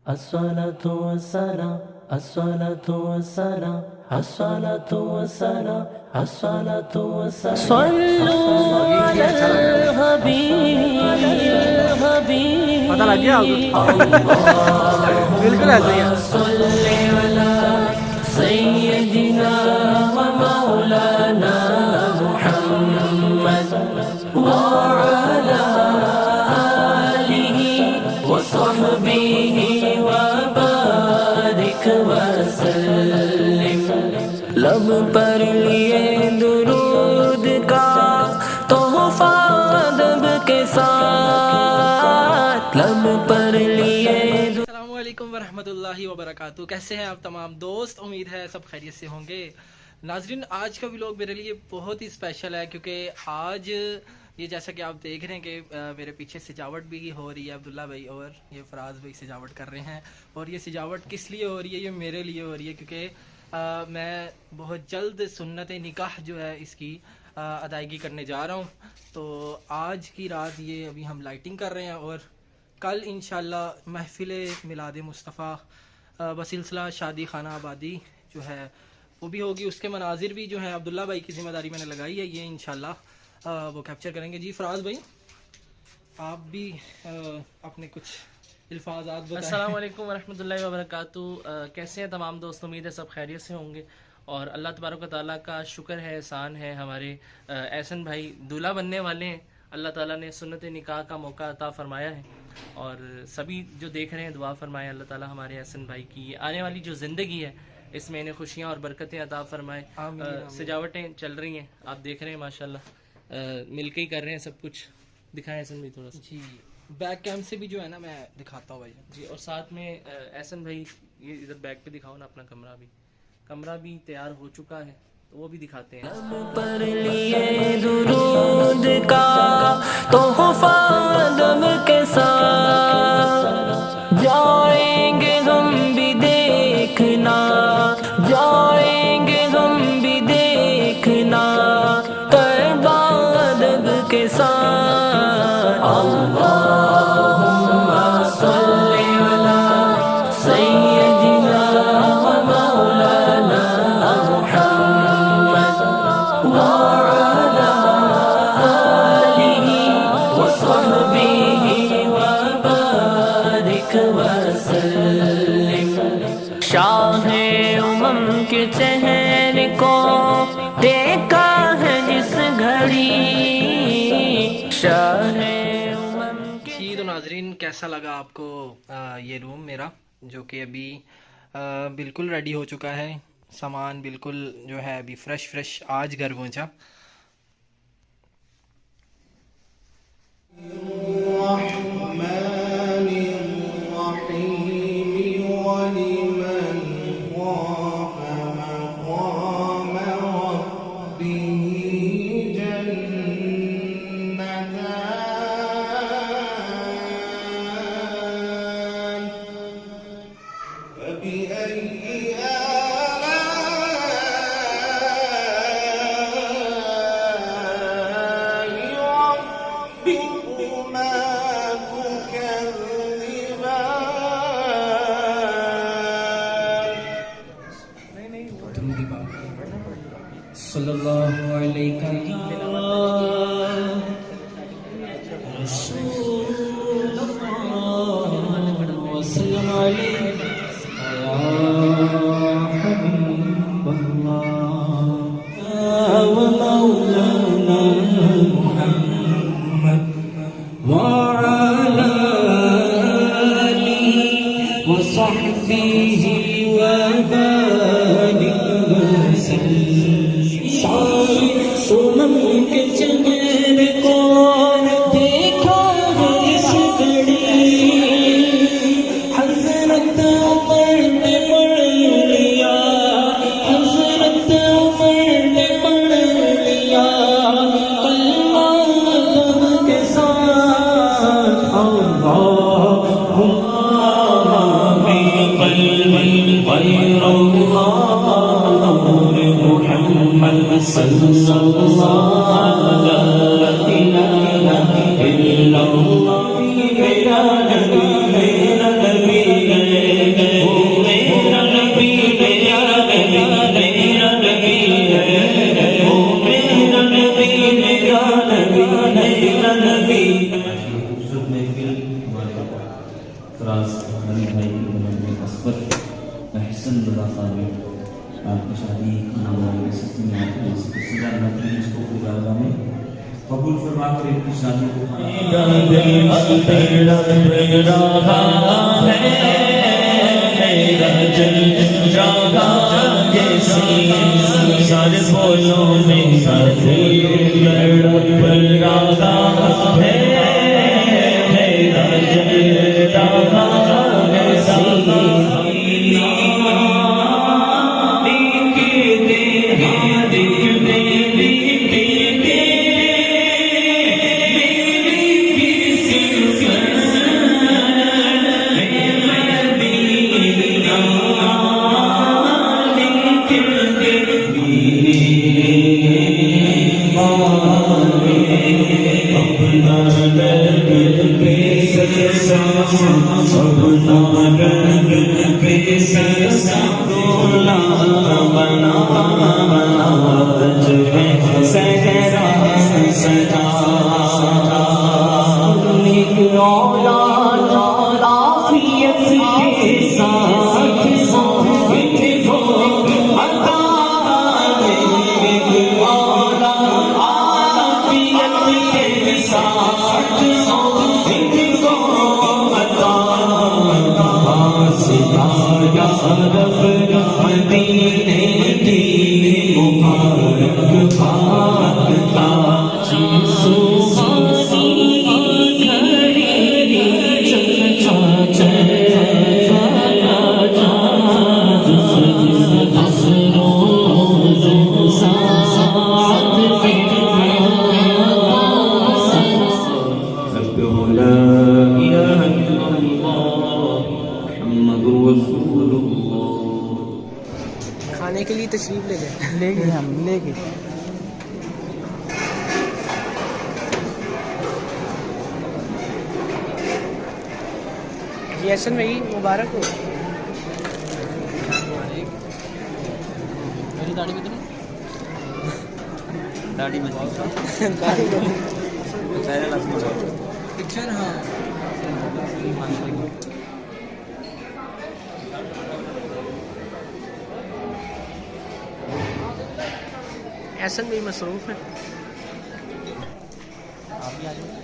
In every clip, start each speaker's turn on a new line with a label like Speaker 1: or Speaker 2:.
Speaker 1: الصلاة والسلام الصلاة والسلام الصلاة والسلام الصلاة والسلام صلوا على الحبيب
Speaker 2: پتہ لگ گیا بالکل ایسے ہی ہے.
Speaker 1: صل على سيدنا ومولانا محمد وعلى آله وصحبه وبارك وسلم. لب پر لیے درود کا تحفہ ادب کے ساتھ لب پر لیے.
Speaker 2: السلام علیکم ورحمۃ اللہ وبرکاتہ. کیسے ہیں آپ تمام دوست؟ امید ہے سب خیریت سے ہوں گے. ناظرین، آج کا ولاگ میرے لیے بہت ہی اسپیشل ہے کیونکہ آج یہ جیسا کہ آپ دیکھ رہے ہیں کہ میرے پیچھے سجاوٹ بھی ہو رہی ہے. عبداللہ بھائی اور یہ فراز بھائی سجاوٹ کر رہے ہیں. اور یہ سجاوٹ کس لیے ہو رہی ہے؟ یہ میرے لیے ہو رہی ہے کیونکہ میں بہت جلد سنت نکاح جو ہے اس کی ادائیگی کرنے جا رہا ہوں. تو آج کی رات یہ ابھی ہم لائٹنگ کر رہے ہیں اور کل انشاءاللہ محفل میلاد مصطفیٰ بسلسلہ شادی خانہ آبادی جو ہے وہ بھی ہوگی. اس کے مناظر بھی جو ہیں عبداللہ بھائی کی ذمہ داری میں نے لگائی ہے، یہ انشاءاللہ وہ کیپچر کریں گے. جی فراز بھائی، آپ بھی اپنے کچھ الفاظات بتائیں.
Speaker 3: السلام علیکم ورحمۃ اللہ وبرکاتہ. کیسے ہیں تمام دوست؟ امید ہے سب خیریت سے ہوں گے. اور اللہ تبارک و تعالیٰ کا شکر ہے، احسان ہے، ہمارے احسن بھائی دولہا بننے والے ہیں. اللہ تعالیٰ نے سنت نکاح کا موقع عطا فرمایا ہے اور سبھی جو دیکھ رہے ہیں دعا فرمائے اللہ تعالیٰ ہمارے احسن بھائی کی آنے والی جو زندگی ہے اس میں انہیں خوشیاں اور برکتیں عطا فرمائے. سجاوٹیں چل رہی ہیں، آپ دیکھ رہے ہیں ماشاءاللہ مل کے ہی کر رہے ہیں سب کچھ. دکھائیں احسن بھائی تھوڑا سا.
Speaker 2: جی بیک کیم سے بھی جو ہے نا میں دکھاتا ہوں بھائی.
Speaker 3: جی اور ساتھ میں احسن بھائی یہ ادھر بیک پہ دکھاؤ نا اپنا کمرہ بھی تیار ہو چکا ہے تو وہ بھی دکھاتے ہیں.
Speaker 1: پر لیے درود کا تحفہ ادب کے ساتھ جائیں گے ہم بھی دیکھنا، جائیں گے ہم بھی دیکھنا تربا ادب کے ساتھ. اللہم صلی علی سیدنا ومولانا محمد وعلى آله وصحبه وبارك وسلم. شاہ امم کے چہرے کو دیکھا ہے جس گھڑی شاہ امم کے.
Speaker 2: جی تو ناظرین، کیسا لگا آپ کو یہ روم میرا جو کہ ابھی بالکل ریڈی ہو چکا ہے؟ سامان بالکل جو ہے ابھی فریش آج گھر پہنچا.
Speaker 1: صلی اللہ علیہ رسول اللہ وسلم علیہ یا حبیب اللہ ومولانا محمد وعلى آلہ وصحبہ وبارک وسلم. امم کے چہرے کو دیکھا ہے جس گھڑی حضرت عمر نے پڑھ لیا، حضرت عمر نے پڑھ لیا کلمہ ادب کے ساتھ. اللہم بقلب غیر اللہ
Speaker 4: علی بھائی کی بلند عصبت احسن رضا خان آپ کی شادی ناموری کے سلسلے میں آتے ہیں، اس کے اللہ تعالیٰ اس کو خدا میں قبول فرما کر ان کی شادی کو
Speaker 1: سارے بولوں میں
Speaker 2: کھانے کے لیے تشریف لے گئے ہم لے گئے جی احسن بھائی مبارک ہو میری داڑھی میں داڑھی میں پکچر ہاں احسن بھی مصروف ہے آپ بھی آ جائیں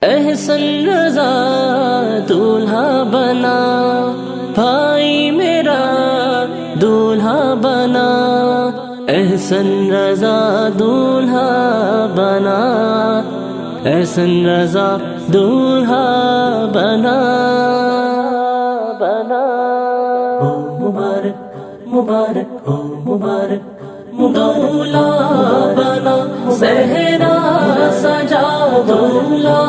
Speaker 1: احسن رضا دولہا بنا بھائی میرا دولہا بنا احسن رضا دولہا بنا احسن رضا دولہا بنا ہو مبارک مبارک ہو مبارک دولہا بنا صحرا سجا دولہا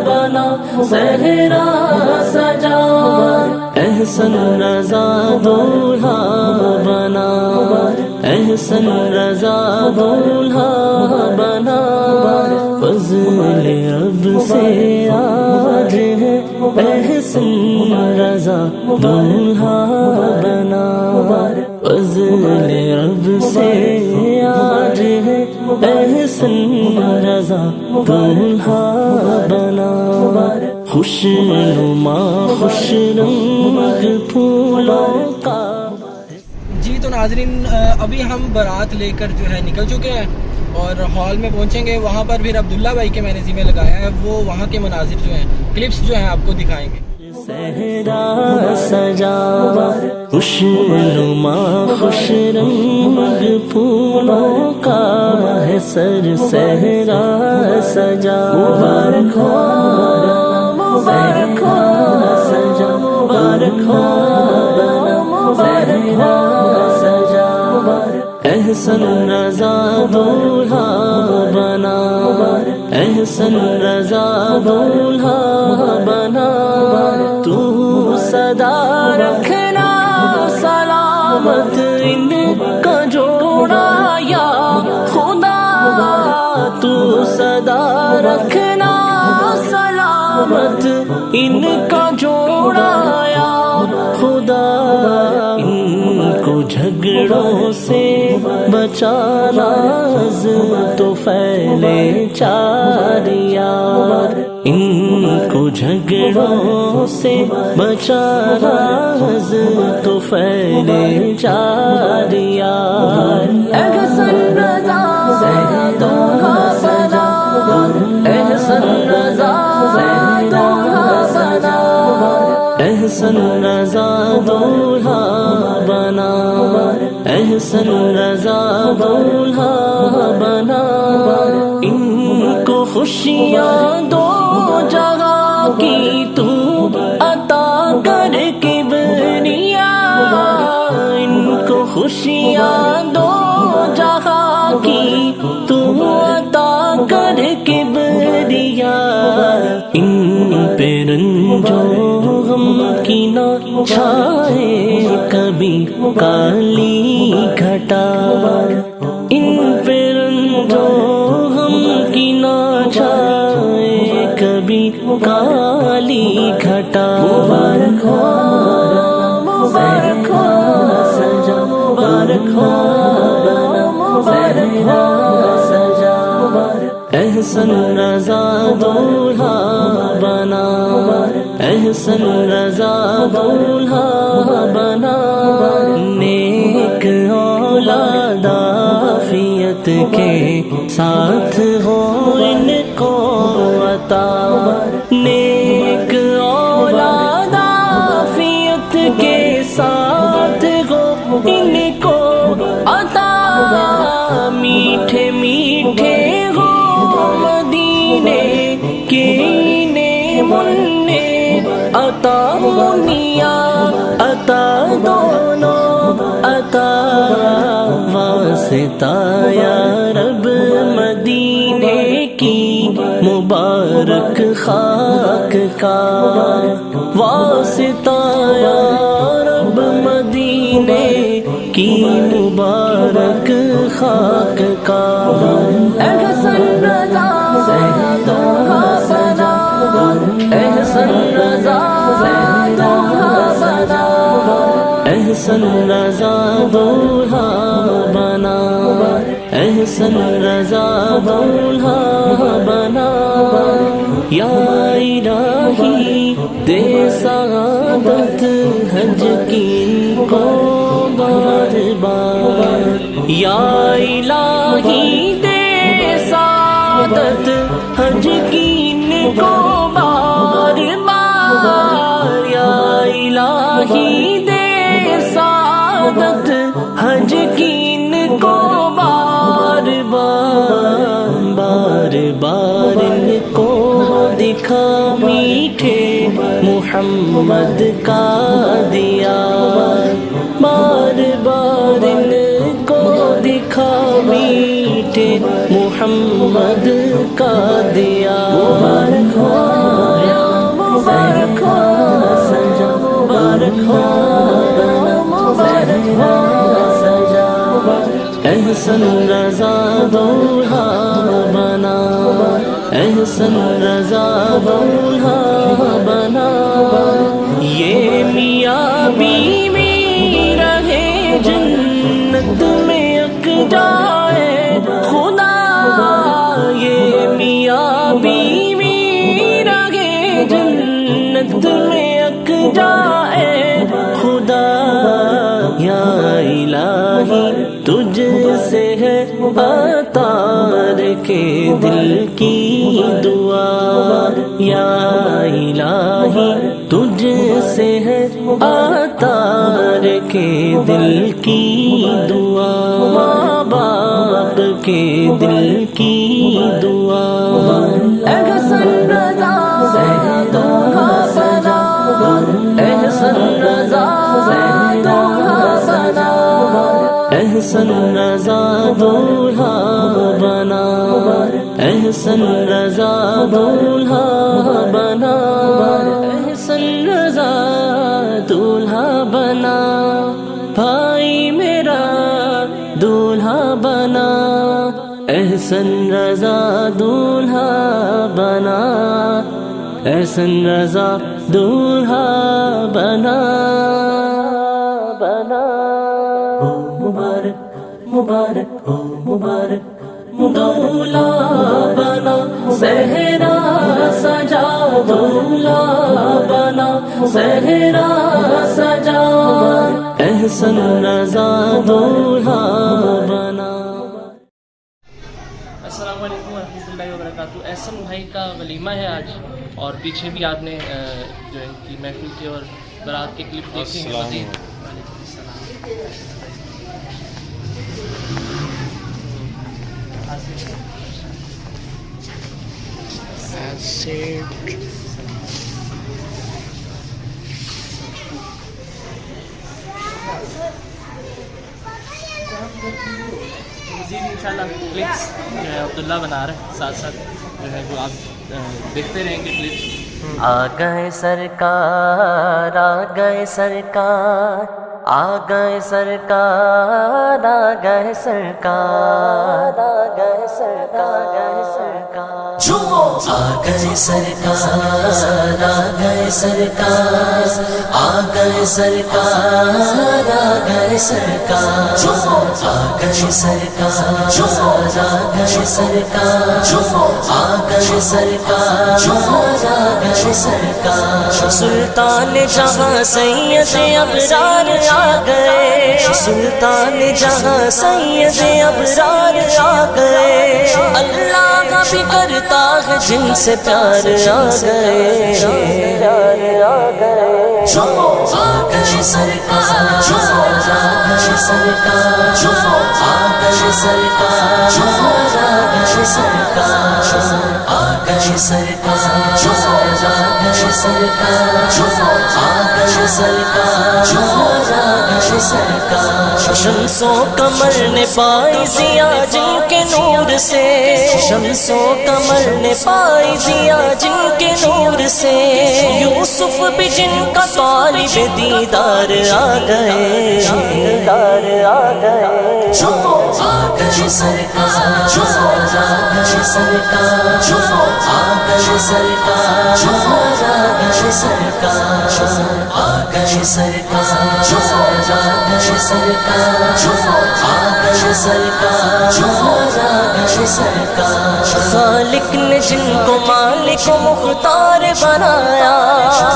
Speaker 1: بنا صحرا سجا احسن رضا دولہا بنا احسن رضا دولہا بنا فضل رب سے آج ہے احسن رضا دولہا بنا فضل رب سے آج ہے احسن رضا دولہا بنا خوش نما خوش رنگ پھولوں کا
Speaker 2: جی تو ناظرین ابھی ہم بارات لے کر جو ہے نکل چکے ہیں اور ہال میں پہنچیں گے وہاں پر پھر عبداللہ بھائی کے میں نے ذمہ لگایا ہے وہ وہاں کے مناظر جو ہیں کلپس جو ہیں آپ کو دکھائیں گے
Speaker 1: صحرا سجا خوش نما خوش رنگ پھولوں کا ہے سر صحرا سجا مبارک ہو مبارک ہو سجا مبارک ہو صحرا سجا احسن رضا دولہا بنا، احسن رضا دولہا بنا، تو صدا رکھنا سلامت ان کا جوڑا یا خدا، تو صدا رکھنا سلامت ان کا جوڑا یا خدا، ان کو جھگڑوں سے بچانا تو پھیلے چار یار، ان کو جھگڑوں سے بچانا تو پھیلے چار یار، احسن رضا دولہا بنا، احسن رضا دولہا بنا، احسن رضا دولہا بنا، احسن رضا دولہا بنا، ان کو خوشیاں دو جگہ کی تو عطا کر کبریا، ان کو خوشیاں دو جگہ کی تو عطا کر کبریا، ان پہ رنجو غم کی نہ چھائے کبھی کالی گھٹا، ان پہ رنجو غم کی نہ چھائے کبھی کالی گھٹا، مبارک ہو مبارک ہو سجا، مبارک ہو مبارک ہو سجا، احسن رضا دولہا بنا، احسن رضا دولہا بنا، نیک اولاد عافیت کے ساتھ ہو ان کو عطا، نیک اولاد عافیت کے ساتھ ہو ان کو عطا، میٹھے میٹھے ہو مدینے کے مننے عطا، منیا عطا دونوں عطا، واسطہ یا رب مدینے کی مبارک خاک کا، واسطہ یا رب مدینے کی مبارک خاک کا، احسن رضا دولہا بنا، احسن رضا دولہا بنا، احسن رضا دولہا بنا، احسن رضا دولہا بنا، یا الہی دے سعادت حج کی ان کو بار بار، یا الہی دے سعادت حج کی ان کو بار بار، یا الہی دے سعادت حج کی ان کو بار بار، بار بار ان کو دکھا میٹھے محمد کا دیا، بار بار ان کو دکھا میٹھے محمد کا دیا، مبارک ہو مبارک ہو سجا، مبارک ہو مبارک ہو سجا، احسن رضا دولہا بنا، احسن رضا دولہا بنا، یہ میاں بیوی رہے جنت میں یکجائے خدا، یہ میاں بیوی رہے جنت میں یکجائے خدا، یا الہی تجھ سے ہے عطار کے دل کی دعا، یا الہی تجھ سے ہے عطار کے دل کی دعا، ماں باپ کے دل کی دعا، احسن رضا دولہا بنا، احسن رضا دولہا بنا، احسن رضا دولہا بنا احسن رضا دولہا بنا احسن رضا دولہا بنا بھائی میرا دولہا بنا احسن رضا دولہا بنا احسن رضا دولہا بنا بنا ہو مبارک مبارک ہو مبارک دولہا بنا صحرا سجا دولہا بنا صحرا سجا احسن رضا دولہا بنا.
Speaker 3: السلام علیکم ورحمۃ اللہ وبرکاتہ. احسن بھائی کا ولیمہ ہے آج اور پیچھے بھی آپ نے جو ان کی محفل کے اور بارات کے کلپ دیکھے ہیں. مزید وعلیکم السلام. مزید انشاءاللہ کلپس جو ہے عبداللہ بنا رہے ہیں ساتھ ساتھ جو ہے وہ آپ دیکھتے رہیں گے کلپس.
Speaker 1: آ گئے سرکار آ گئے سرکار آ گئے سرکار آ گئے سرکار آ گئے سرکار آ گئے سرکار آ گئے سرکار آ گئے سرکار آ گئے سرکار آ گئے سرکار آ گئے سرکار آ گئے سرکار آ گئے سرکار آ گئے سرکار سلطان جہاں سید ابرار آ گئے سلطان جہاں سید ابرار آ گئے اللہ بھی کرتا ہے جن سے پیار آ گئے آ گئے سرکار آ گئے سرکار آ گئے سرکار آ گئے سرکار آ گئے سرکار آ گئے سرکار آ گئے سرکار آ گئے سرکار شمس و قمر نے پائی ضیا جن کے نور سے شمس و قمر نے پائی ضیا جن کے نور سے یوسف بھی جن کا طالب دیدار آ گئے دیدار آ گئے آ گئے سرکار آ گئے سرکار آ گئے سرکار آ گئے سرکار آ گئے سرکار آ گئے سرکار آ گئے سرکار آ گئے سرکار خالق نے جن کو مالک و مختار بنایا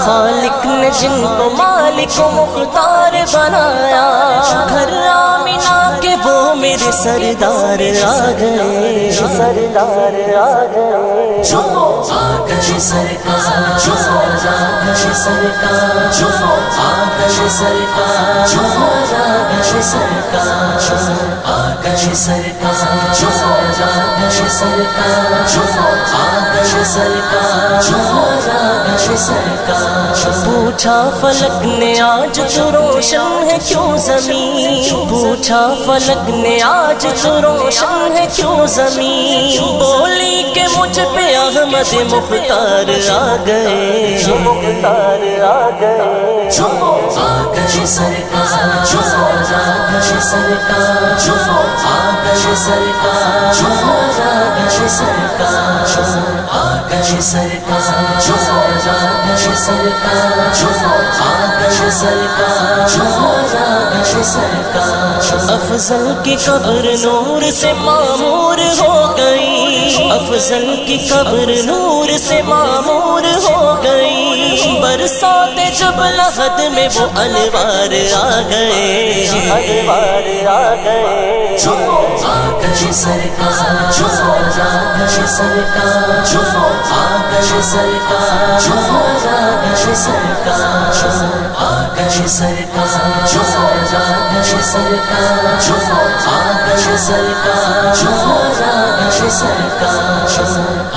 Speaker 1: خالق نے جن کو مالک و مختار بنایا گھر آمینہ کے وہ میرے سردار آ گئے سردار آ گئے آ گئے سرکار آ گئے سرکار آ گئے سرکار آ گئے سرکار آ گئے سرکار آ گئے سرکار آ گئے سرکار آ گئے سرکار پوچھا فلک نے آج تو روشن ہے کیوں زمین پوچھا فلک نے آج تو روشن ہے کیوں زمین بولی کہ مجھ پہ احمد مختار آ گئے مختار آ گئے آ گئے سرکار آ گئے سرکار آ گئے سرکار آ گئے سرکار آ گئے سرکار آ گئے سرکار آ گئے سرکار آ گئے سرکار افضل کی قبر نور سے معمور ہو گئی افضل کی قبر نور سے معمور ہو گئی برسات جب لحد میں وہ انوار آ گئے انوار آ گئے آ گئے سرکار آ گئے سرکار آ گئے سرکار آ گئے سرکار آ گئے سرکار آ گئے سرکار آ گئے سرکار آ گئے سرکار آ